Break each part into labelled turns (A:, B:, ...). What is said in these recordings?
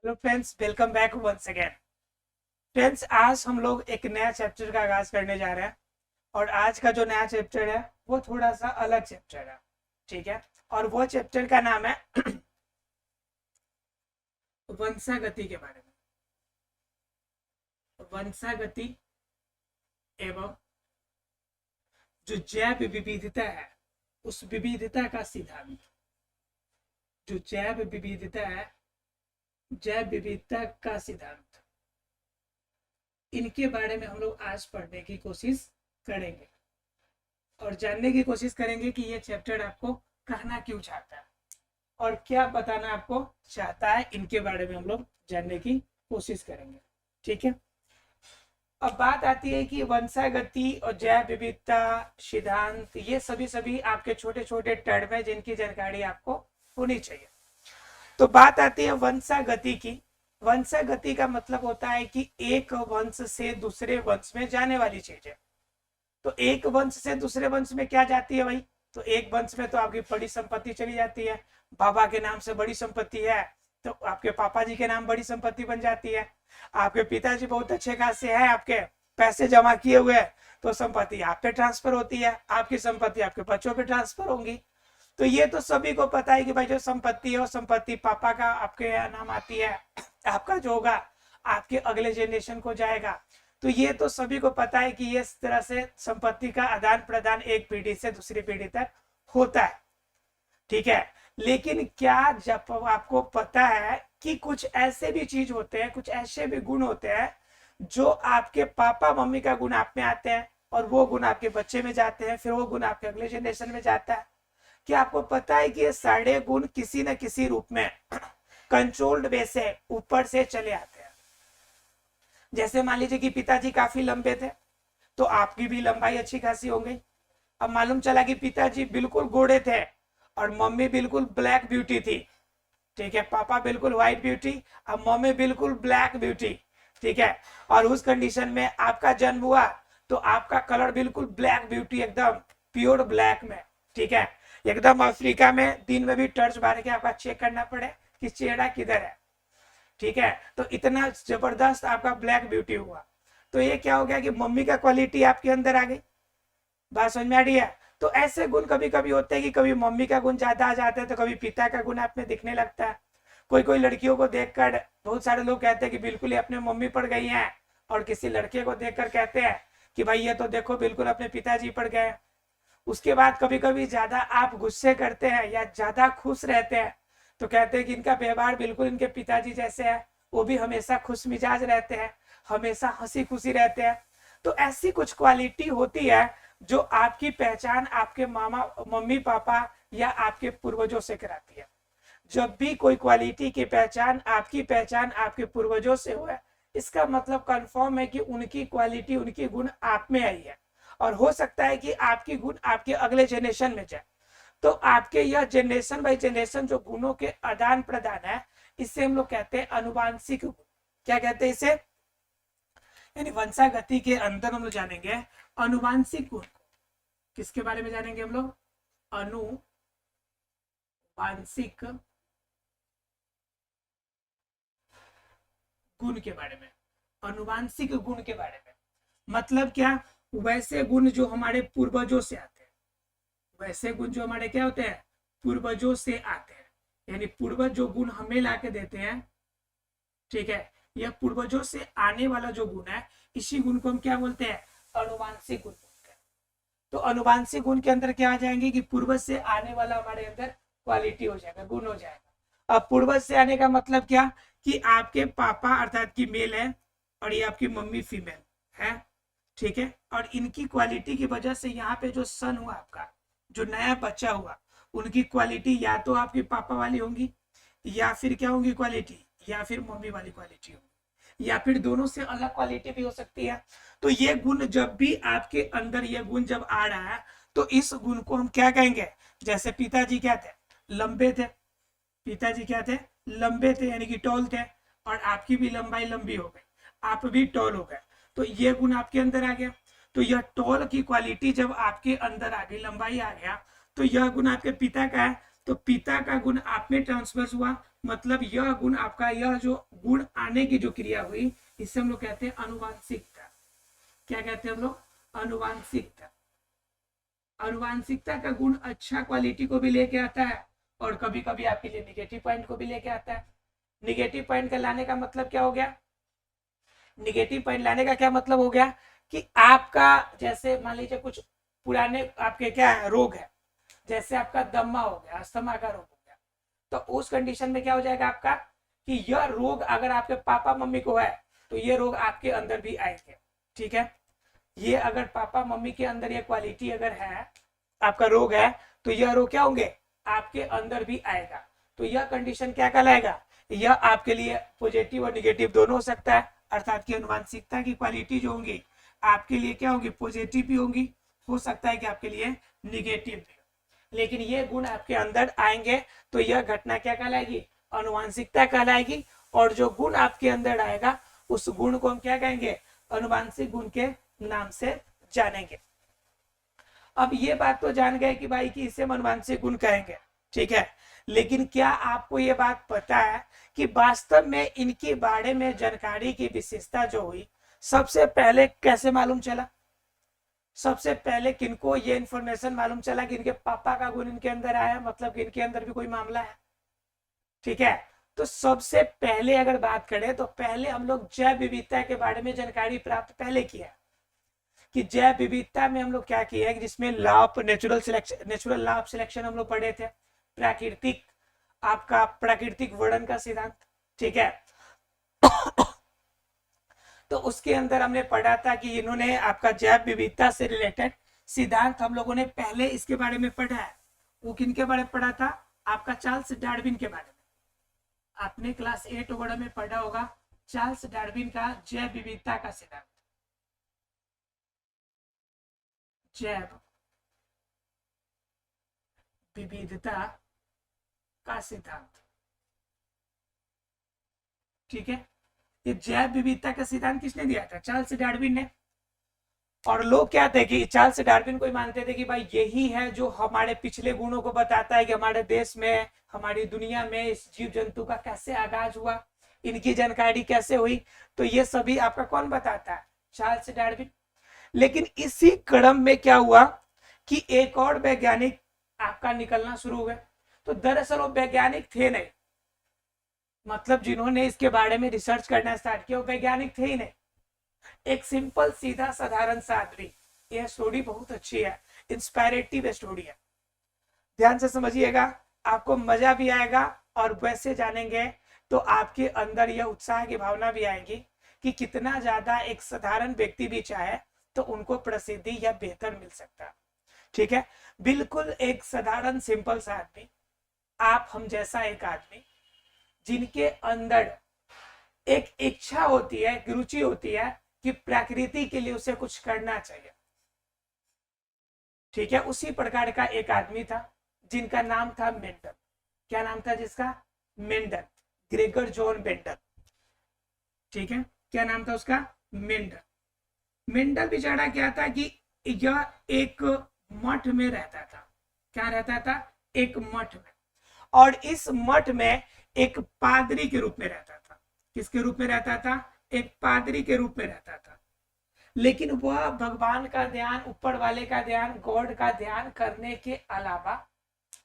A: Hello friends, welcome back once again. Friends, आज हम लोग एक नया चैप्टर का आगाज करने जा रहे हैं। और आज का जो नया चैप्टर है वो थोड़ा सा अलग चैप्टर है। ठीक है। और वो चैप्टर का नाम है वंशागति के बारे में। वंशागति एवं जो जैव विविधता है उस विविधता का सिद्धांत। जो जैव विविधता है, जैव विविधता का सिद्धांत, इनके बारे में हम लोग आज पढ़ने की कोशिश करेंगे और जानने की कोशिश करेंगे कि ये चैप्टर आपको कहना क्यों चाहता है और क्या बताना आपको चाहता है। इनके बारे में हम लोग जानने की कोशिश करेंगे। ठीक है। अब बात आती है कि वंशागति और जैव विविधता सिद्धांत, ये सभी आपके छोटे छोटे टर्म है जिनकी जानकारी आपको होनी चाहिए। तो बात आती है वंशागति की। वंशागति का मतलब होता है कि एक वंश से दूसरे वंश में जाने वाली चीज है। तो एक वंश से दूसरे वंश में क्या जाती है भाई? तो एक वंश में तो आपकी बड़ी संपत्ति चली जाती है। बाबा के नाम से बड़ी संपत्ति है तो आपके पापा जी के नाम बड़ी संपत्ति बन जाती है। आपके पिताजी बहुत अच्छे खासे है, आपके पैसे जमा किए हुए तो संपत्ति आप पे ट्रांसफर होती है, आपकी संपत्ति आपके बच्चों पे ट्रांसफर होंगी। तो ये तो सभी को पता है कि भाई जो संपत्ति है वो संपत्ति पापा का आपके नाम आती है, आपका जो होगा आपके अगले जनरेशन को जाएगा। तो ये तो सभी को पता है कि ये इस तरह से संपत्ति का आदान प्रदान एक पीढ़ी से दूसरी पीढ़ी तक होता है। ठीक है। लेकिन क्या जब आपको पता है कि कुछ ऐसे भी चीज होते हैं, कुछ ऐसे भी गुण होते हैं जो आपके पापा मम्मी का गुण आप में आते हैं और वो गुण आपके बच्चे में जाते हैं, फिर वो गुण आपके अगले जनरेशन में जाता है। क्या आपको पता है कि ये सारे गुण किसी न किसी रूप में कंट्रोल्ड वे से ऊपर से चले आते हैं? जैसे मान लीजिए कि पिताजी काफी लंबे थे तो आपकी भी लंबाई अच्छी खासी हो गई। अब मालूम चला कि पिताजी बिल्कुल गोरे थे और मम्मी बिल्कुल ब्लैक ब्यूटी थी। ठीक है। पापा बिल्कुल व्हाइट ब्यूटी, अब मम्मी बिल्कुल ब्लैक ब्यूटी। ठीक है। और उस कंडीशन में आपका जन्म हुआ तो आपका कलर बिल्कुल ब्लैक ब्यूटी, एकदम प्योर ब्लैक में। ठीक है। एकदम अफ्रीका में दिन में भी टर्च मार के आपका चेक करना पड़े कि चेहरा किधर है। ठीक है। तो इतना जबरदस्त आपका ब्लैक ब्यूटी हुआ। तो ये क्या हो गया कि मम्मी का क्वालिटी आपके अंदर आ गई। बात समझ में आ रही है? तो ऐसे गुण कभी कभी होते हैं कि कभी मम्मी का गुण ज्यादा आ जाता है तो कभी पिता का गुण आप में दिखने लगता है। कोई कोई लड़कियों को देखकर बहुत सारे लोग कहते हैं कि बिल्कुल ही अपने मम्मी पर गई हैं, और किसी लड़के को देखकर कहते हैं कि भाई ये तो देखो बिल्कुल अपने पिताजी पर गए। उसके बाद कभी कभी ज्यादा आप गुस्से करते हैं या ज्यादा खुश रहते हैं तो कहते हैं कि इनका व्यवहार बिल्कुल इनके पिताजी जैसे है, वो भी हमेशा खुश मिजाज रहते हैं, हमेशा हंसी खुशी रहते हैं। तो ऐसी कुछ क्वालिटी होती है जो आपकी पहचान आपके मामा मम्मी पापा या आपके पूर्वजों से कराती है। जब भी कोई क्वालिटी की पहचान आपके पूर्वजों से हुआ, इसका मतलब कंफर्म है कि उनकी क्वालिटी, उनकी गुण आप में आई है। और हो सकता है कि आपकी गुण आपके अगले जनरेशन में जाए। तो आपके यह जनरेशन बाई जनरेशन जो गुणों के आदान प्रदान है, इसे हम लोग कहते हैं अनुवांशिक गुण। क्या कहते हैं इसे? यानी वंशागति के अंदर हम लोग जानेंगे अनुवांशिक गुण। किसके बारे में जानेंगे हम लोग? अनुवांशिक गुण के बारे में। अनुवांशिक गुण के बारे में मतलब क्या? वैसे गुण जो हमारे पूर्वजों से आते हैं, वैसे गुण जो हमारे क्या होते हैं? पूर्वजों से आते हैं। यानी पूर्वज जो गुण हमें ला के देते हैं, ठीक है, यह पूर्वजों से आने वाला जो गुण है, इसी गुण को हम क्या बोलते हैं? अनुवांशिक गुण बोलते हैं। तो अनुवांशिक गुण के अंदर क्या आ जाएंगे कि पूर्वज से आने वाला हमारे अंदर क्वालिटी हो जाएगा, गुण हो जाएगा। अब पूर्वज से आने का मतलब क्या कि आपके पापा अर्थात की मेल है और ये आपकी मम्मी फीमेल है। ठीक है। और इनकी क्वालिटी की वजह से यहाँ पे जो सन हुआ, आपका जो नया बच्चा हुआ, उनकी क्वालिटी या तो आपके पापा वाली होंगी या फिर क्या होंगी क्वालिटी, या फिर मम्मी वाली क्वालिटी होगी, या फिर दोनों से अलग क्वालिटी भी हो सकती है। तो ये गुण जब भी आपके अंदर ये गुण जब आ रहा है तो इस गुण को हम क्या कहेंगे? जैसे पिताजी क्या थे? लंबे थे। पिताजी क्या थे? लंबे थे, यानी कि टॉल थे, और आपकी भी लंबाई लंबी हो गई, आप भी टॉल हो गए, तो ये गुण आपके अंदर आ गया। तो यह टॉल की क्वालिटी जब आपके अंदर आ गई, लंबाई आ गया, तो यह गुण आपके पिता का है, तो पिता का गुण आप में ट्रांसफर हुआ, मतलब यह गुण आपका, यह जो गुण आने की जो क्रिया हुई, इसे हम लोग कहते हैं अनुवांशिकता। क्या कहते हैं हम लोग? अनुवांशिकता। अनुवांशिकता का गुण अच्छा क्वालिटी को भी लेके आता है और कभी कभी आपके लिए निगेटिव पॉइंट को भी लेके आता है। निगेटिव पॉइंट का लाने का मतलब क्या हो गया? निगेटिव पॉइंट लाने का क्या मतलब हो गया कि आपका जैसे मान लीजिए कुछ पुराने आपके क्या है, रोग है, जैसे आपका दम्मा हो गया, अस्थमा का रोग हो गया, तो उस कंडीशन में क्या हो जाएगा आपका कि यह रोग अगर आपके पापा मम्मी को है तो ये रोग आपके अंदर भी आएंगे। ठीक है, ये अगर पापा मम्मी के अंदर ये क्वालिटी अगर है, आपका रोग है, तो यह रोग क्या होंगे? आपके अंदर भी आएगा। तो यह कंडीशन क्या कहलाएगा? यह आपके लिए पॉजिटिव और निगेटिव दोनों हो सकता है, अर्थात की अनुवांशिकता की क्वालिटी जो होंगी आपके लिए क्या होगी? पॉजिटिव भी होंगी, हो सकता है कि आपके लिए निगेटिव भी। लेकिन ये गुण आपके अंदर आएंगे तो यह घटना क्या कहलाएगी? अनुवांशिकता कहलाएगी। और जो गुण आपके अंदर आएगा उस गुण को हम क्या कहेंगे? अनुवांशिक गुण के नाम से जानेंगे। अब ये बात तो जान गए कि भाई कि इसे अनुवांशिक गुण कहेंगे, ठीक है। लेकिन क्या आपको ये बात पता है कि वास्तव में इनके बारे में जानकारी की विशेषता जो हुई सबसे पहले कैसे मालूम चला? सबसे पहले किनको ये इंफॉर्मेशन मालूम चला कि इनके पापा का गुण इनके अंदर आया, मतलब कि इनके अंदर भी कोई मामला है। ठीक है, तो सबसे पहले अगर बात करें तो पहले हम लोग जैव विविधता के बारे में जानकारी प्राप्त पहले किया कि जैव विविधता में हम लोग क्या किया है, जिसमें law of natural law of selection हम लोग पढ़े थे, प्राकृतिक आपका प्राकृतिक वर्णन का सिद्धांत। ठीक है, तो उसके अंदर हमने पढ़ा था कि इन्होंने आपका जैव विविधता से रिलेटेड सिद्धांत हम लोगों ने पहले इसके बारे में पढ़ा है। वो किन के बारे में पढ़ा था? आपका चार्ल्स डार्विन के बारे में। आपने क्लास 8 वगैरह में पढ़ा होगा चार्ल्स डार्विन का जैव विविधता का सिद्धांत। जैव विविधता का सिद्धांत, ठीक है। ये जैव विविधता का सिद्धांत किसने दिया था? चार्ल्स डार्विन ने। और लोग क्या थे कि चार्ल्स डार्विन को मानते थे कि भाई यही है जो हमारे पिछले गुणों को बताता है कि हमारे देश में, हमारी दुनिया में इस जीव जंतु का कैसे आगाज हुआ, इनकी जानकारी कैसे हुई। तो ये सभी आपका कौन बताता है? Charles Darwin. लेकिन इसी क्रम में क्या हुआ कि एक और वैज्ञानिक आपका निकलना शुरू हुए। तो दरअसल वो वैज्ञानिक थे नहीं, मतलब जिन्होंने इसके बारे में रिसर्च करना स्टार्ट किया वो वैज्ञानिक थे ही नहीं, एक सिंपल सीधा साधारण सा आदमी। यह स्टोरी बहुत अच्छी है, इंस्पायरेटिव स्टोरी है, ध्यान से समझिएगा, आपको मजा भी आएगा और वैसे जानेंगे तो आपके अंदर यह उत्साह की भावना भी आएगी कि कितना ज्यादा एक साधारण व्यक्ति भी चाहे तो उनको प्रसिद्धि या बेहतर मिल सकता है। ठीक है, बिल्कुल एक साधारण सिंपल सा आदमी, आप हम जैसा एक आदमी जिनके अंदर एक इच्छा होती है, एक रुचि होती है कि प्रकृति के लिए उसे कुछ करना चाहिए। ठीक है, उसी प्रकार का एक आदमी था जिनका नाम था मेंडल। क्या नाम था जिसका? Mendel, Gregor John Mendel. ठीक है, क्या नाम था उसका? मेंडल। मेंडल बेचारा क्या था कि यह एक मठ में रहता था। क्या रहता था? एक मठ में। और इस मठ में एक पादरी के रूप में रहता था। किसके रूप में रहता था? एक पादरी के रूप में रहता था। लेकिन वह भगवान का ध्यान, ऊपर वाले का ध्यान, गॉड का ध्यान करने के अलावा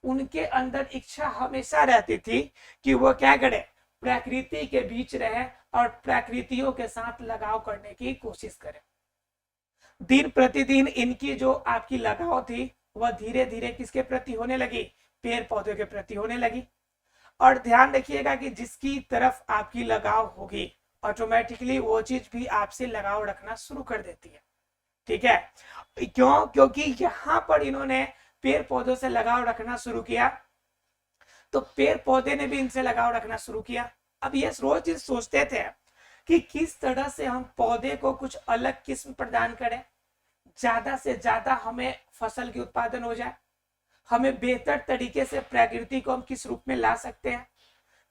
A: उनके अंदर इच्छा हमेशा रहती थी कि वो क्या करे? प्रकृति के बीच रहे और प्रकृतियों के साथ लगाव करने की कोशिश करे। दिन प्रतिदिन इनकी जो आपकी लगाव थी वह धीरे धीरे किसके प्रति होने लगी? पेड़ पौधों के प्रति होने लगी। और ध्यान रखिएगा कि जिसकी तरफ आपकी लगाव होगी ऑटोमेटिकली वो चीज भी आपसे लगाव रखना शुरू कर देती है। ठीक है, क्यों? क्योंकि यहां पर इन्होंने पेड़ पौधों से लगाव रखना शुरू किया तो पेड़ पौधे ने भी इनसे लगाव रखना शुरू किया। अब ये रोज सोचते थे कि किस तरह से हम पौधे को कुछ अलग किस्म प्रदान करें, ज्यादा से ज्यादा हमें फसल की उत्पादन हो जाए, हमें बेहतर तरीके से प्रकृति को हम किस रूप में ला सकते हैं,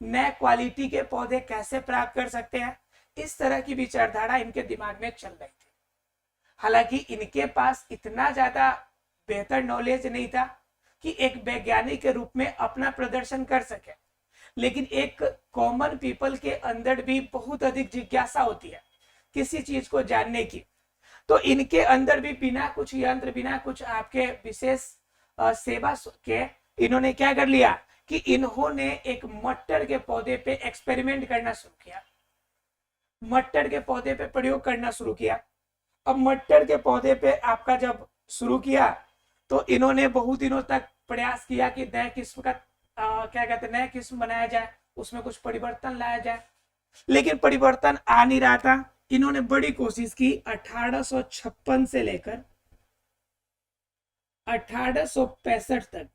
A: नए क्वालिटी के पौधे कैसे प्राप्त कर सकते हैं। इस तरह की विचारधारा इनके दिमाग में चल रही थी। हालांकि इनके पास इतना ज्यादा बेहतर नॉलेज नहीं था कि एक वैज्ञानिक के रूप में अपना प्रदर्शन कर सके, लेकिन एक कॉमन पीपल के अंदर भी बहुत अधिक जिज्ञासा होती है किसी चीज को जानने की। तो इनके अंदर भी बिना कुछ यंत्र, बिना कुछ आपके विशेष सेवा के इन्होंने क्या कर लिया कि इन्होंने एक मटर के पौधे पे एक्सपेरिमेंट करना शुरू किया, मटर के पौधे पे प्रयोग करना शुरू किया। अब मटर के पौधे पे आपका जब शुरू किया तो इन्होंने बहुत दिनों तक प्रयास किया कि नए किस्म का क्या कहते हैं, नए किस्म बनाया जाए, उसमें कुछ परिवर्तन लाया जाए, लेकिन परिवर्तन आ नहीं रहा था। इन्होंने बड़ी कोशिश की। 1856 से लेकर 1865 तक,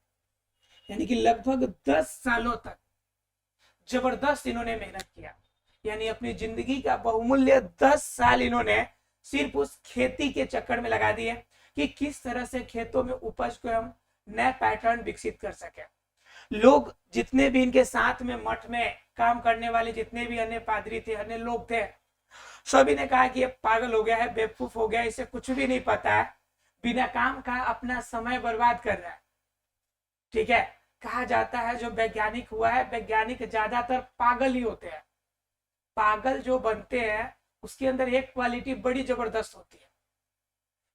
A: यानी कि लगभग 10 सालों तक जबरदस्त इन्होंने मेहनत किया। यानी अपनी जिंदगी का बहुमूल्य 10 साल इन्होंने सिर्फ उस खेती के चक्कर में लगा दिए कि किस तरह से खेतों में उपज को हम नए पैटर्न विकसित कर सके। लोग जितने भी इनके साथ में मठ में काम करने वाले जितने भी अन्य पादरी थे, अन्य लोग थे, सभी ने कहा कि ये पागल हो गया है, बेवकूफ हो गया, इसे कुछ भी नहीं पता है, बिना काम का अपना समय बर्बाद कर रहा है। ठीक है, कहा जाता है जो वैज्ञानिक हुआ है, वैज्ञानिक ज्यादातर पागल ही होते हैं। पागल जो बनते हैं उसके अंदर एक क्वालिटी बड़ी जबरदस्त होती है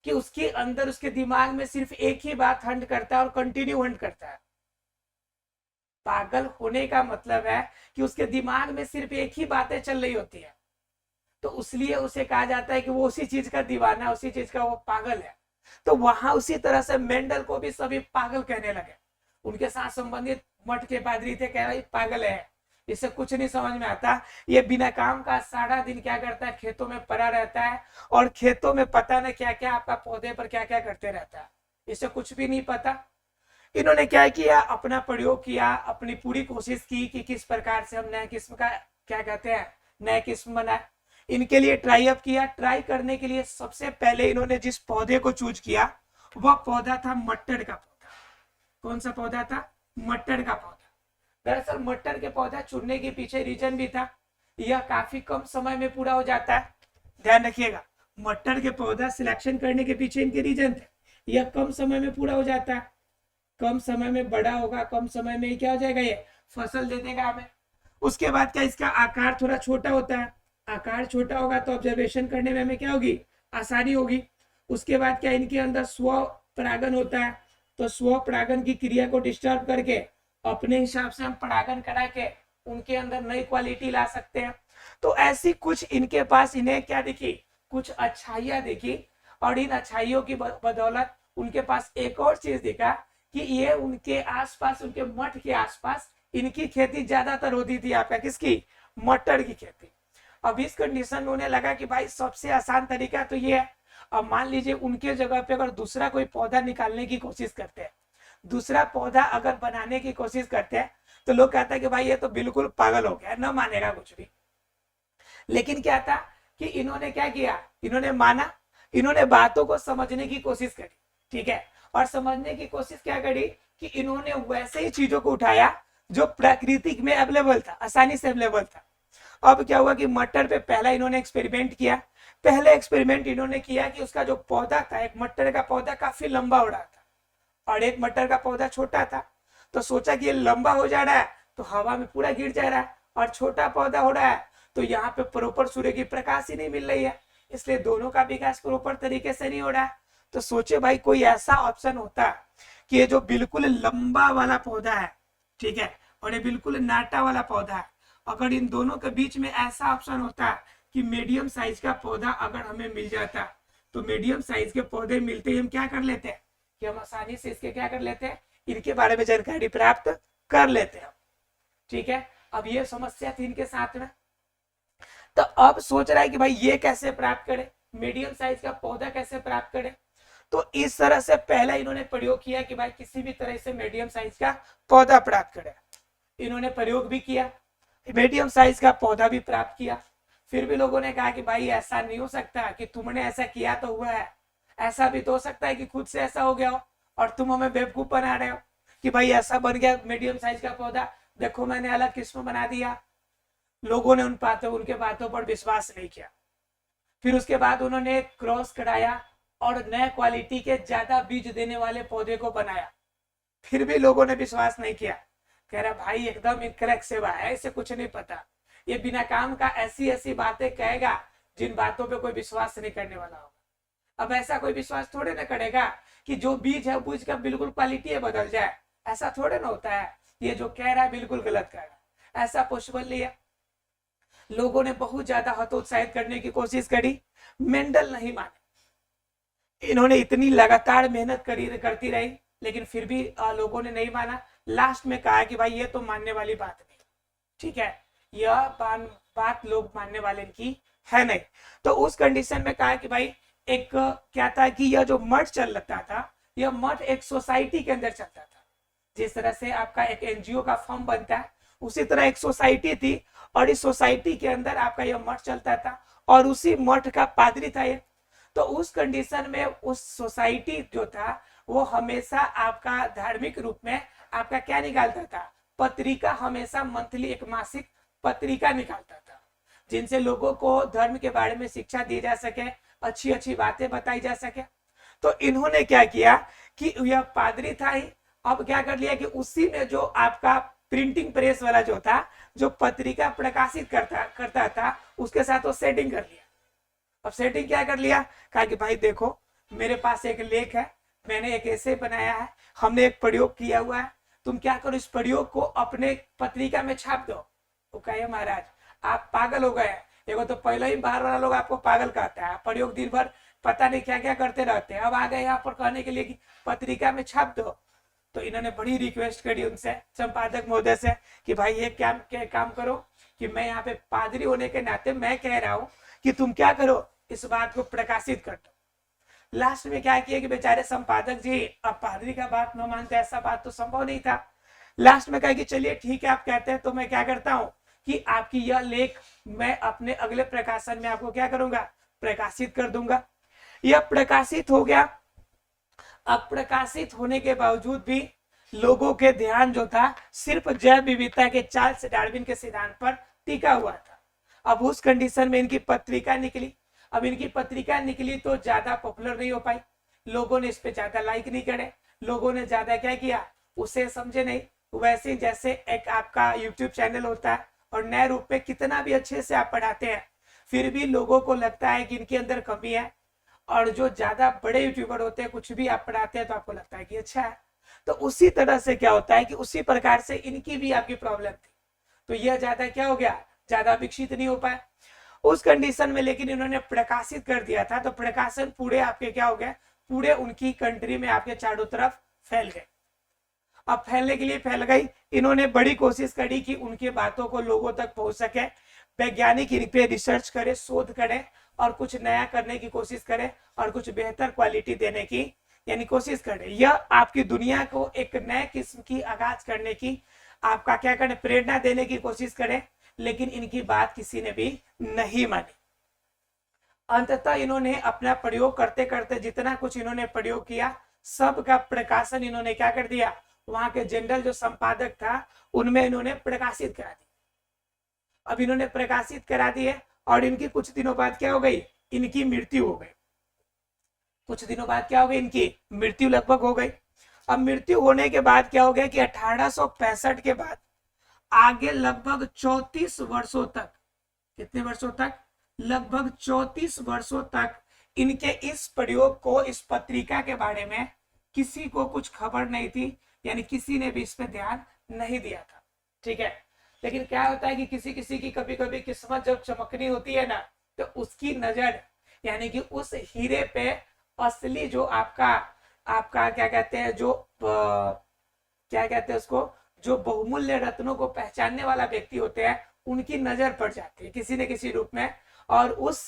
A: कि उसके अंदर, उसके दिमाग में सिर्फ एक ही बात हंट करता है और कंटिन्यू हंट करता है। पागल होने का मतलब है कि उसके दिमाग में सिर्फ एक ही बातें चल रही होती है, तो इसलिए उसे कहा जाता है कि वो उसी चीज का दीवाना, उसी चीज का वो पागल है। तो वहां उसी तरह से मेंडल को भी सभी पागल कहने लगे। उनके साथ संबंधित मठ के पादरी थे, कह रहे पागल है, इसे कुछ नहीं समझ में आता, ये बिना काम का सारा दिन क्या करता है, खेतों में पड़ा रहता है और खेतों में पता नहीं क्या क्या आपका पौधे पर क्या क्या करते रहता है, इसे कुछ भी नहीं पता। इन्होंने क्या किया, अपना प्रयोग किया, अपनी पूरी कोशिश की कि किस प्रकार से हम नए किस्म का क्या कहते हैं, नए किस्म बनाए। इनके लिए ट्राई अप किया। ट्राई करने के लिए सबसे पहले इन्होंने जिस पौधे को चूज किया वह पौधा था मटर का पौधा। कौन सा पौधा था? मटर का पौधा। दरअसल मटर के पौधा चुनने के पीछे रीजन भी था, यह काफी कम समय में पूरा हो जाता है। ध्यान रखिएगा, मटर के पौधा सिलेक्शन करने के पीछे इनके रीजन थे, यह कम समय में पूरा हो जाता है, कम समय में बड़ा होगा, कम समय में क्या हो जाएगा, ये फसल दे देगा हमें। उसके बाद क्या, इसका आकार थोड़ा छोटा होता है, आकार छोटा होगा तो ऑब्जर्वेशन करने में हमें क्या होगी, आसानी होगी। उसके बाद क्या, इनके अंदर स्व परागन होता है, तो स्व परागन की क्रिया को डिस्टर्ब करके अपने हिसाब से हम परागन करा के उनके अंदर नई क्वालिटी ला सकते हैं। तो ऐसी कुछ इनके पास, इन्हें क्या दिखी, कुछ अच्छाइयां दिखी, और इन अच्छाइयों की बदौलत उनके पास एक और चीज दिखा कि ये उनके आसपास, उनके मठ के आसपास इनकी खेती ज्यादातर होती थी। आपका किसकी? मटर की खेती। अब इस कंडीशन में उन्हें लगा कि भाई सबसे आसान तरीका तो ये है। अब मान लीजिए उनके जगह पे अगर दूसरा कोई पौधा निकालने की कोशिश करते हैं, दूसरा पौधा अगर बनाने की कोशिश करते हैं, तो लोग कहते हैं कि भाई ये तो बिल्कुल पागल हो गया, न मानेगा कुछ भी। लेकिन क्या था कि इन्होंने क्या किया, इन्होंने माना, इन्होंने बातों को समझने की कोशिश करी। ठीक है, और समझने की कोशिश क्या करी कि इन्होंने वैसे ही चीजों को उठाया जो प्राकृतिक में अवेलेबल था, आसानी से अवेलेबल था। अब क्या हुआ कि मटर पे पहला इन्होंने एक्सपेरिमेंट किया। पहले एक्सपेरिमेंट इन्होंने किया कि उसका जो पौधा था, एक मटर का पौधा काफी लंबा हो रहा था और एक मटर का पौधा छोटा था। तो सोचा कि ये लंबा हो जा रहा है तो हवा में पूरा गिर जा रहा है, और छोटा पौधा हो रहा है तो यहाँ पे प्रॉपर सूर्य की प्रकाश ही नहीं मिल रही है, इसलिए दोनों का विकास प्रॉपर तरीके से नहीं हो रहा है। तो सोचे भाई कोई ऐसा ऑप्शन होता कि ये जो बिल्कुल लंबा वाला पौधा है, ठीक है, और ये बिल्कुल नाटा वाला पौधा है, अगर इन दोनों के बीच में ऐसा ऑप्शन होता कि मीडियम साइज का पौधा अगर हमें मिल जाता, तो मीडियम साइज के पौधे मिलते ही हम क्या कर लेते हैं कि हम आसानी से इसके क्या कर लेते हैं, इनके बारे में जानकारी प्राप्त कर लेते हैं। ठीक है, अब ये समस्या थी इनके साथ में। तो अब सोच रहा है कि भाई ये कैसे प्राप्त करें, मीडियम साइज का पौधा कैसे प्राप्त करें। तो इस तरह से पहला इन्होंने प्रयोग किया कि भाई किसी भी तरह से मीडियम साइज का पौधा प्राप्त करें। इन्होंने प्रयोग भी किया, मीडियम साइज का पौधा भी प्राप्त किया। फिर भी लोगों ने कहा कि भाई ऐसा नहीं हो सकता कि तुमने ऐसा किया तो हुआ है, ऐसा भी तो हो सकता है कि खुद से ऐसा हो गया हो और तुम हमें बेवकूफ बना रहे हो कि भाई ऐसा बन गया मीडियम साइज का पौधा, देखो मैंने अलग किस्म बना दिया। लोगों ने उनके बातों पर विश्वास नहीं किया। फिर उसके बाद उन्होंने क्रॉस कराया और नए क्वालिटी के ज्यादा बीज देने वाले पौधे को बनाया। फिर भी लोगों ने विश्वास नहीं किया, कह रहा भाई एकदम इनकरेक्ट सेवा है, इसे कुछ नहीं पता, ये बिना काम का ऐसी ऐसी बातें कहेगा जिन बातों पे कोई विश्वास नहीं करने वाला होगा। अब ऐसा कोई विश्वास थोड़े ना करेगा कि जो बीज है बीज का बिल्कुल क्वालिटी बदल जाए, ऐसा थोड़े ना होता है। ये जो कह रहा है बिल्कुल गलत कह रहा है, ऐसा पॉसिबल नहीं है। लोगों ने बहुत ज्यादा हतोत्साहित करने की कोशिश करी, मेंडल नहीं माने। इन्होंने इतनी लगातार मेहनत करती रही, लेकिन फिर भी लोगों ने नहीं माना। लास्ट में कहा कि भाई ये तो मानने वाली बात नहीं, ठीक है, यह बात लोग मानने वाले की है नहीं। तो उस कंडीशन में कहा कि भाई एक क्या था कि यह जो मठ चल रहा था, यह मठ एक सोसाइटी के अंदर चलता था। जिस तरह से आपका एक एनजीओ का फॉर्म बनता है, उसी तरह एक सोसाइटी थी, और इस सोसाइटी के अंदर आपका यह मठ चलता था, और उसी मठ का पादरी था ये। तो उस कंडीशन में उस सोसाइटी जो था वो हमेशा आपका धार्मिक रूप में आपका क्या निकालता था, पत्रिका, हमेशा मंथली एक मासिक पत्रिका निकालता था, जिनसे लोगों को धर्म के बारे में शिक्षा दी जा सके, अच्छी अच्छी बातें बताई जा सके। तो इन्होंने क्या किया कि यह पादरी था ही, अब क्या कर लिया कि उसी में जो आपका प्रिंटिंग प्रेस वाला जो था, जो पत्रिका प्रकाशित करता था, उसके साथ वो सेटिंग कर लिया। अब सेटिंग क्या कर लिया, कहा कि भाई देखो मेरे पास एक लेख है, मैंने एक ऐसे बनाया है, हमने एक प्रयोग किया हुआ है, तुम क्या करो इस प्रयोग को अपने पत्रिका में छाप दो। वो कहे महाराज आप पागल हो गए, देखो तो पहले ही बाहर वाला लोग आपको पागल कहता है, प्रयोग दिन भर पता नहीं क्या क्या करते रहते हैं, अब आ गए यहाँ पर कहने के लिए कि पत्रिका में छाप दो। तो इन्होंने बड़ी रिक्वेस्ट करी उनसे, संपादक महोदय से, कि भाई ये काम करो कि मैं यहाँ पे पादरी होने के नाते मैं कह रहा हूँ कि तुम क्या करो इस बात को प्रकाशित कर दो। लास्ट में क्या किया कि बेचारे संपादक जी अब पादरी का बात न मानते, ऐसा बात तो संभव नहीं था। लास्ट में कहा कि चलिए ठीक है आप कहते हैं तो मैं क्या करता हूँ कि आपकी यह लेख मैं अपने अगले प्रकाशन में आपको क्या करूंगा, प्रकाशित कर दूंगा। यह प्रकाशित हो गया। अब प्रकाशित होने के बावजूद भी लोगों के ध्यान जो था सिर्फ जैव विविधता के चार्ल्स डार्विन के सिद्धांत पर टिका हुआ था। अब उस कंडीशन में इनकी पत्रिका निकली। अब इनकी पत्रिका निकली तो ज्यादा पॉपुलर नहीं हो पाई, लोगों ने इस पे ज्यादा लाइक नहीं करे, लोगों ने ज्यादा क्या किया उसे समझे नहीं। वैसे जैसे एक आपका यूट्यूब चैनल होता है और नए रूप में कितना भी अच्छे से आप पढ़ाते हैं, फिर भी लोगों को लगता है कि इनके अंदर कमी है। और जो ज्यादा बड़े यूट्यूबर होते हैं, कुछ भी आप पढ़ाते हैं तो आपको लगता है कि अच्छा है। तो उसी तरह से क्या होता है कि उसी प्रकार से इनकी भी आपकी प्रॉब्लम थी, तो यह ज्यादा क्या हो गया, ज्यादा विकसित नहीं हो पाया उस कंडीशन में। लेकिन इन्होंने प्रकाशित कर दिया था, तो प्रकाशन पूरे आपके क्या हो गए, पूरे उनकी कंट्री में आपके चारों तरफ फैल गए। अब फैलने के लिए फैल गई, इन्होंने बड़ी कोशिश करी कि उनकी बातों को लोगों तक पहुंच सके, वैज्ञानिक इन पे रिसर्च करे, शोध करे और कुछ नया करने की कोशिश करे और कुछ बेहतर क्वालिटी देने की यानी कोशिश करे। यह आपकी दुनिया को एक नए किस्म की आगाज करने की आपका क्या करने, प्रेरणा देने की कोशिश करे, लेकिन इनकी बात किसी ने भी नहीं मानी। अंततः इन्होंने अपना प्रयोग करते करते जितना कुछ इन्होंने प्रयोग किया, सबका प्रकाशन इन्होंने क्या कर दिया, वहां के जनरल जो संपादक था उनमें इन्होंने प्रकाशित करा दिया। अब इन्होंने प्रकाशित करा दिए और इनकी कुछ दिनों बाद क्या हो गई, इनकी मृत्यु हो गई। कुछ दिनों बाद क्या हो गई, इनकी मृत्यु लगभग हो गई। अब मृत्यु होने के बाद क्या हो गया कि 1865 के बाद आगे लगभग 34 वर्षों तक, कितने वर्षों तक, लगभग 34 वर्षों तक इनके इस प्रयोग को, इस पत्रिका के बारे में किसी को कुछ खबर नहीं थी, यानी किसी ने भी इस पे ध्यान नहीं दिया था। ठीक है, लेकिन क्या होता है कि किसी किसी की कभी कभी किस्मत जब चमकनी होती है ना, तो उसकी नजर यानी कि उस हीरे पे असली जो आपका क्या कहते हैं, जो क्या कहते हैं उसको, जो बहुमूल्य रत्नों को पहचानने वाला व्यक्ति होते हैं, उनकी नजर पड़ जाती है किसी न किसी रूप में, और उस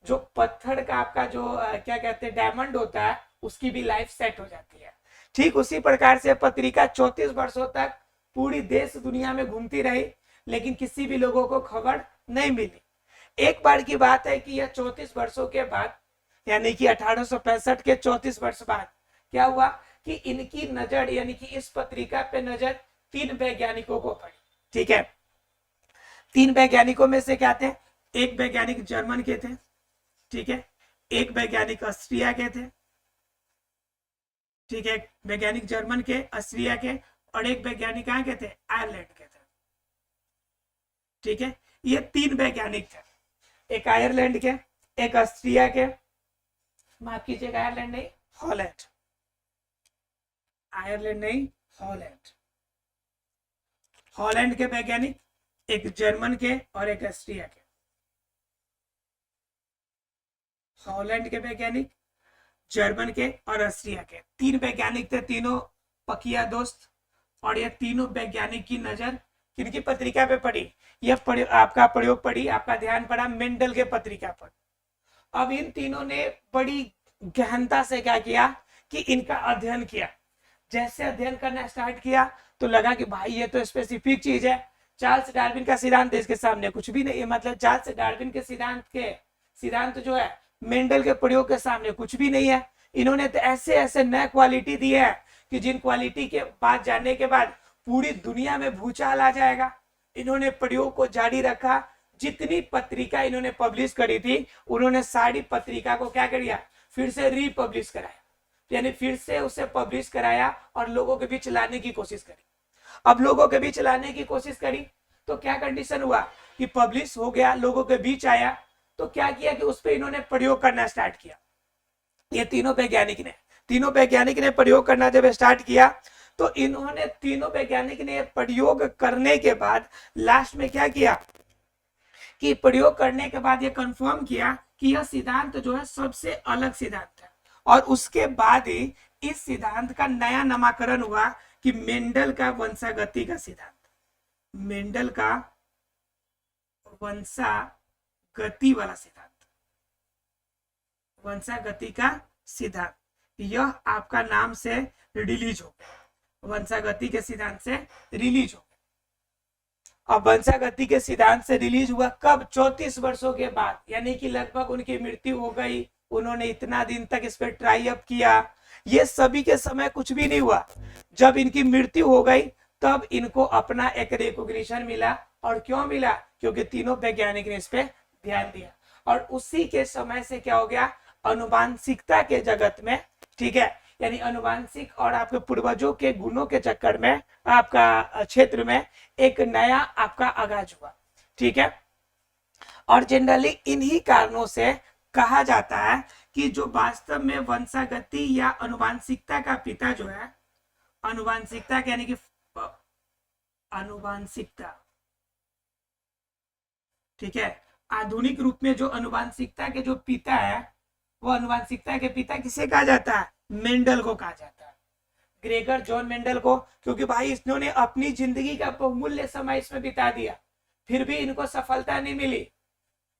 A: जो पत्थर का आपका जो क्या कहते हैं डायमंड होता है, उसकी भी लाइफ सेट हो जाती है। ठीक उसी प्रकार से पत्रिका 34 वर्षों तक पूरी देश दुनिया में घूमती रही, लेकिन किसी भी लोगों को खबर नहीं मिली। एक बार की बात है कि यह 34 वर्षों के बाद, यानी कि 1865 के 34 वर्ष बाद क्या हुआ कि इनकी नजर यानी कि इस पत्रिका पे नजर 3 वैज्ञानिकों को पड़ी। ठीक है, 3 वैज्ञानिकों में से क्या थे, एक वैज्ञानिक जर्मन के थे, ठीक है, एक वैज्ञानिक ऑस्ट्रिया के थे, ठीक है, वैज्ञानिक जर्मन के, ऑस्ट्रिया के, और एक वैज्ञानिक कहाँ के थे, आयरलैंड के थे। ठीक है, ये 3 वैज्ञानिक थे, एक आयरलैंड के, एक ऑस्ट्रिया के, माफ कीजिएगा आयरलैंड नहीं, हॉलैंड, आयरलैंड नहीं, हॉलैंड, हॉलैंड के वैज्ञानिक, एक जर्मन के और एक ऑस्ट्रिया के। हॉलैंड के वैज्ञानिक, जर्मन के और ऑस्ट्रिया के 3 वैज्ञानिक थे, तीनों पकिया दोस्त। और ये तीनों वैज्ञानिक की नजर किनकी पत्रिका पे पड़ी, यह आपका प्रयोग पड़ी, आपका ध्यान पड़ा मेंडल के पत्रिका पर। अब इन तीनों ने बड़ी गहनता से क्या किया कि इनका अध्ययन किया। जैसे अध्ययन करना स्टार्ट किया तो लगा कि भाई ये तो स्पेसिफिक चीज है, चार्ल्स डार्विन का सिद्धांत इसके सामने कुछ भी नहीं है। मतलब चार्ल्स डार्विन के सिद्धांत जो है मेंडल के प्रयोग के सामने कुछ भी नहीं है। इन्होंने तो ऐसे ऐसे नए क्वालिटी दी है कि जिन क्वालिटी के बात जानने के बाद पूरी दुनिया में भूचाल आ जाएगा। इन्होंने प्रयोग को जारी रखा, जितनी पत्रिका इन्होंने पब्लिश करी थी उन्होंने सारी पत्रिका को क्या किया, फिर से रीपब्लिश कराया, यानी फिर से उसे पब्लिश कराया और लोगों के बीच लाने की कोशिश करी। अब लोगों के बीच लाने की कोशिश करी तो क्या कंडीशन हुआ कि पब्लिश हो गया, लोगों के बीच आया, तो क्या किया कि उस पर इन्होंने प्रयोग करना स्टार्ट किया। ये तीनों वैज्ञानिक ने प्रयोग करना जब स्टार्ट किया तो इन्होंने तीनों वैज्ञानिक ने प्रयोग करने के बाद लास्ट में क्या किया कि प्रयोग करने के बाद ये कंफर्म किया कि यह सिद्धांत जो है सबसे अलग सिद्धांत है। और उसके बाद ही इस सिद्धांत का नया नामकरण हुआ कि मेंडल का वंशागति का सिद्धांत, मेंडल का वंशागति वाला सिद्धांत, वंशागति का सिद्धांत, यह आपका नाम से रिलीज हो गया, वंशागति के सिद्धांत से रिलीज हो गया। अब वंशागति के सिद्धांत से रिलीज हुआ कब, 34 वर्षों के बाद, यानी कि लगभग उनकी मृत्यु हो गई। उन्होंने इतना दिन तक इस पर ट्राई अप किया, ये सभी के समय कुछ भी नहीं हुआ। जब इनकी मृत्यु हो गई तब इनको अपना एक रिकॉग्निशन मिला। और क्यों मिला, क्योंकि तीनों वैज्ञानिक ने इस पे ध्यान दिया। और उसी के समय से क्या हो गया, अनुवांशिकता के जगत में, ठीक है, यानी अनुवांशिक और आपके पूर्वजों के गुणों के चक्कर में आपका क्षेत्र में एक नया आपका आगाज हुआ। ठीक है, और जनरली इन्हीं कारणों से कहा जाता है कि जो वास्तव में वंशागति या अनुवांशिकता का पिता जो है, अनुवांशिकता यानी कि अनुवांशिकता, ठीक है, आधुनिक रूप में जो अनुवांशिकता के जो पिता है, वो अनुवांशिकता के पिता किसे कहा जाता है, मेंडल को कहा जाता है, ग्रेगर जॉन मेंडल को। क्योंकि भाई इन्होंने अपनी जिंदगी का बहुमूल्य समय इसमें बिता दिया, फिर भी इनको सफलता नहीं मिली,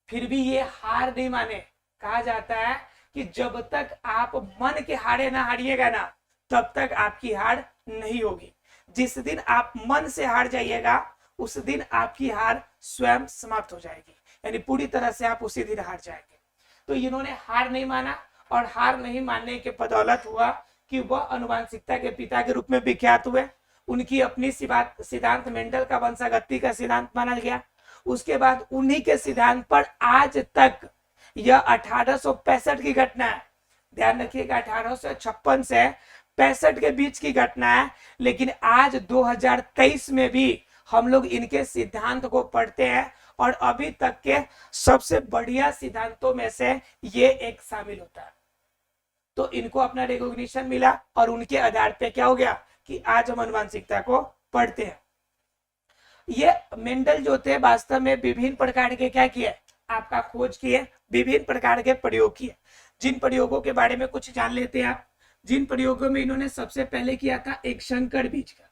A: फिर भी ये हार नहीं माने। कहा जाता है कि जब तक आप मन के हारे ना हारिएगा ना, तब तक आपकी हार नहीं होगी। जिस दिन आप मन से हार जाइएगा उस दिन आपकी हार स्वयं समाप्त हो जाएगी, यानी पूरी तरह से आप उसी दिन हार जाएंगे। तो इन्होंने हार नहीं माना, और हार नहीं मानने के बदौलत हुआ कि वह अनुवांशिकता के पिता के रूप में विख्यात हुए। उनकी अपनी सिद्धांत मेंडल का वंशागति का सिद्धांत माना गया। उसके बाद उन्हीं के सिद्धांत पर आज तक, यह 1865 की घटना है, ध्यान रखिएगा, 1856 से 65 के बीच की घटना है, लेकिन आज 2023 में भी हम लोग इनके सिद्धांत को पढ़ते हैं और अभी तक के सबसे बढ़िया सिद्धांतों में से ये एक शामिल होता है। तो इनको अपना रिकॉग्निशन मिला और उनके आधार पे क्या हो गया कि आज हम अनुवांशिकता को पढ़ते हैं। ये मेंडल जो थे वास्तव में विभिन्न प्रकार के क्या किए, आपका खोज किए, विभिन्न प्रकार के प्रयोग किए। जिन प्रयोगों के बारे में कुछ जान लेते हैं आप। जिन प्रयोगों में इन्होंने सबसे पहले किया था एक संकर बीज का,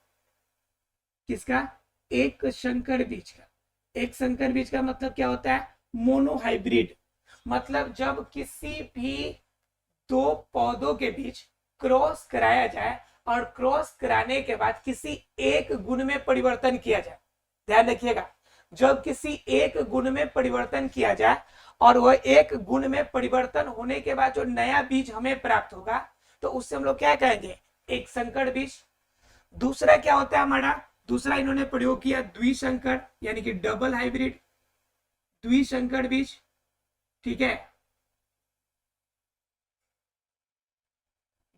A: किसका, एक संकर बीज का। एक संकर बीज का मतलब क्या होता है, मोनोहाइब्रिड, मतलब जब किसी भी दो पौधों के बीच क्रॉस कराया जाए और क्रॉस कराने के बाद किसी एक गुण में परिवर्तन किया जाए। ध्यान रखिएगा, जब किसी एक गुण में परिवर्तन किया जाए और वह एक गुण में परिवर्तन होने के बाद जो नया बीज हमें प्राप्त होगा तो उससे हम लोग क्या कहेंगे, एक संकर बीज। दूसरा क्या होता है हमारा, दूसरा इन्होंने प्रयोग किया द्विसंकर, यानी कि डबल हाइब्रिड, द्विसंकर बीज। ठीक है,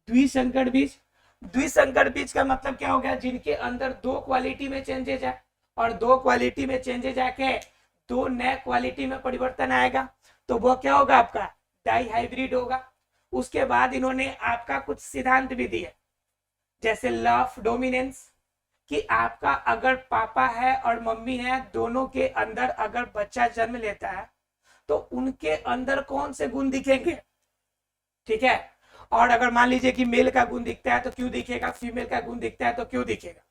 A: द्विसंकर बीज। द्विसंकर बीज का मतलब क्या हो गया, जिनके अंदर दो क्वालिटी में चेंजेज है और दो क्वालिटी में चेंजेज आके दो नए क्वालिटी में परिवर्तन आएगा, तो वो क्या होगा आपका डाई हाइब्रिड होगा। उसके बाद इन्होंने आपका कुछ सिद्धांत भी दिए, जैसे लॉ ऑफ डोमिनेंस, कि आपका अगर पापा है और मम्मी है, दोनों के अंदर अगर बच्चा जन्म लेता है तो उनके अंदर कौन से गुण दिखेंगे, ठीक है। और अगर मान लीजिए कि मेल का गुण दिखता है तो क्यों दिखेगा, फीमेल का गुण दिखता है तो क्यों दिखेगा।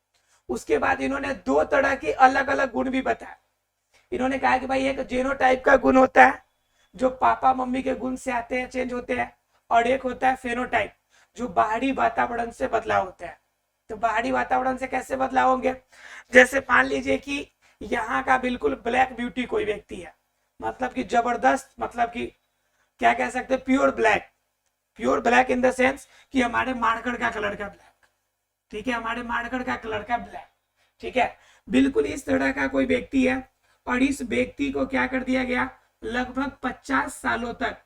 A: उसके बाद इन्होंने दो तरह के अलग अलग गुण भी बताया। इन्होंने कहा कि भाई एक जेनोटाइप का गुण होता है जो पापा मम्मी के गुण से आते हैं, चेंज होते हैं, और एक होता है फेनोटाइप जो बाहरी वातावरण से बदलाव होता है। तो बाहरी वातावरण से कैसे बदलाव होंगे, जैसे मान लीजिए कि यहाँ का बिल्कुल ब्लैक ब्यूटी कोई व्यक्ति है, मतलब कि जबरदस्त, मतलब कि क्या कह सकते हैं, pure black, pure black in the sense कि हमारे मार्कर का कलर का ब्लैक, ठीक है, हमारे मार्कर का कलर का ब्लैक, ठीक है, बिल्कुल इस तरह का कोई व्यक्ति है। और इस व्यक्ति को क्या कर दिया गया, लगभग 50 सालों तक,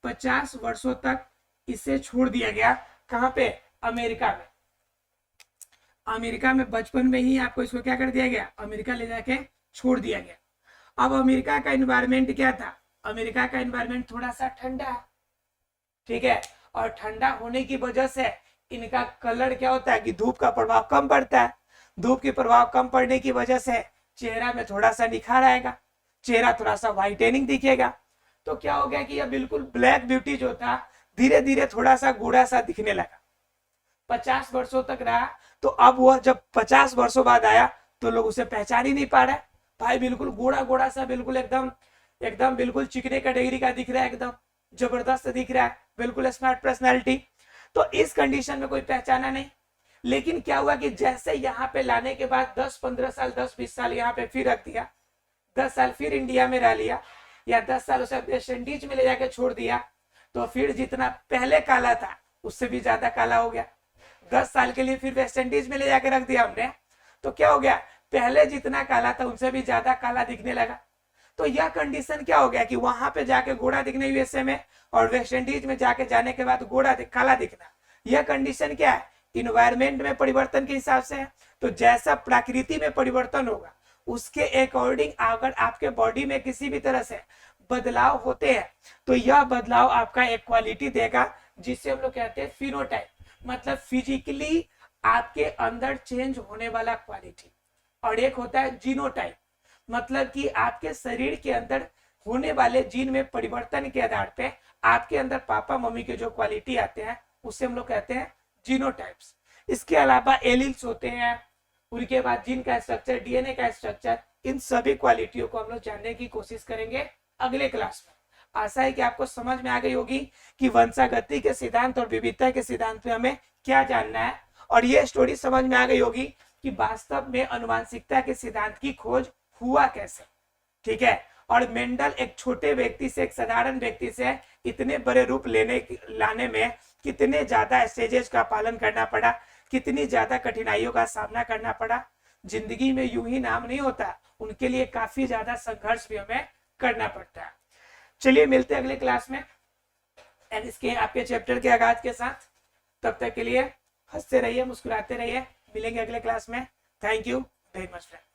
A: 50 वर्षों तक इसे छोड़ दिया गया। कहां पे, अमेरिका में। अमेरिका में बचपन में ही आपको इसको क्या कर दिया गया, अमेरिका ले जाके छोड़ दिया गया। अब अमेरिका का एनवायरमेंट क्या था, अमेरिका का एनवायरमेंट थोड़ा सा ठंडा है, ठीक है, और ठंडा होने की वजह से इनका कलर क्या होता है कि धूप का प्रभाव कम पड़ता है। धूप के प्रभाव कम पड़ने की वजह से चेहरा में थोड़ा सा निखार आएगा, चेहरा थोड़ा सा व्हाइटनिंग दिखेगा। तो क्या हो गया कि यह बिल्कुल ब्लैक ब्यूटी जो था धीरे धीरे थोड़ा सा गोरा सा दिखने लगा। 50 वर्षों तक रहा, तो अब वह जब 50 वर्षों बाद आया तो लोग उसे पहचान ही नहीं पा रहे। भाई बिल्कुल गोरा गोरा सा, बिल्कुल एकदम एकदम बिल्कुल चिकने कैटेगरी का दिख रहा है, एकदम जबरदस्त दिख रहा है, बिल्कुल स्मार्ट पर्सनैलिटी। तो इस कंडीशन में कोई पहचाना नहीं। लेकिन क्या हुआ कि जैसे यहाँ पे लाने के बाद 10-15 साल, 10-20 साल यहाँ पे फिर रख दिया, 10 साल फिर इंडिया में रह लिया, या 10 साल उसे वेस्ट इंडीज में ले जाके छोड़ दिया, तो फिर जितना पहले काला था उससे भी ज्यादा काला हो गया। 10 साल के लिए फिर वेस्ट इंडीज में ले जाके रख दिया हमने, तो क्या हो गया, पहले जितना काला था उनसे भी ज्यादा काला दिखने लगा। तो यह कंडीशन क्या हो गया कि वहां पे जाके गोरा दिखने यूएसए में, और वेस्ट इंडीज में जाके जाने के बाद काला दिखना, यह कंडीशन क्या है, इन्वायरमेंट में परिवर्तन के हिसाब से है। तो जैसा प्रकृति में परिवर्तन होगा उसके अकॉर्डिंग अगर आपके बॉडी में किसी भी तरह से बदलाव होते हैं तो यह बदलाव आपका एक क्वालिटी देगा जिसे हम लोग कहते हैं फिनोटाइप, मतलब फिजिकली आपके अंदर चेंज होने वाला क्वालिटी। और एक होता है जीनोटाइप, मतलब कि आपके शरीर के अंदर होने वाले जीन में परिवर्तन के आधार पे आपके अंदर पापा मम्मी के जो क्वालिटी आते हैं उसे हम लोग कहते हैं जीनोटाइप्स। इसके अलावा एलिल्स होते हैं, उनके बाद जीन का स्ट्रक्चर, डीएनए का स्ट्रक्चर, इन सभी क्वालिटियों को हम लोग जानने की कोशिश करेंगे अगले क्लास में। आशा है कि आपको समझ में आ गई होगी कि वंशागति के सिद्धांत और विविधता के सिद्धांत में हमें क्या जानना है, और ये स्टोरी समझ में आ गई होगी कि वास्तव में अनुवांशिकता के सिद्धांत की खोज हुआ कैसे, ठीक है। और मेंडल एक छोटे व्यक्ति से, एक साधारण व्यक्ति से इतने बड़े रूप लाने में कितने ज्यादा स्टेजेस का पालन करना पड़ा, कितनी ज्यादा कठिनाइयों का सामना करना पड़ा। जिंदगी में यूं ही नाम नहीं होता, उनके लिए काफी ज्यादा संघर्ष भी हमें करना पड़ता है। चलिए मिलते हैं अगले क्लास में एंड इसके आपके चैप्टर के आगाज के साथ। तब तक के लिए हंसते रहिए, मुस्कुराते रहिए, मिलेंगे अगले क्लास में। Thank you very much friend.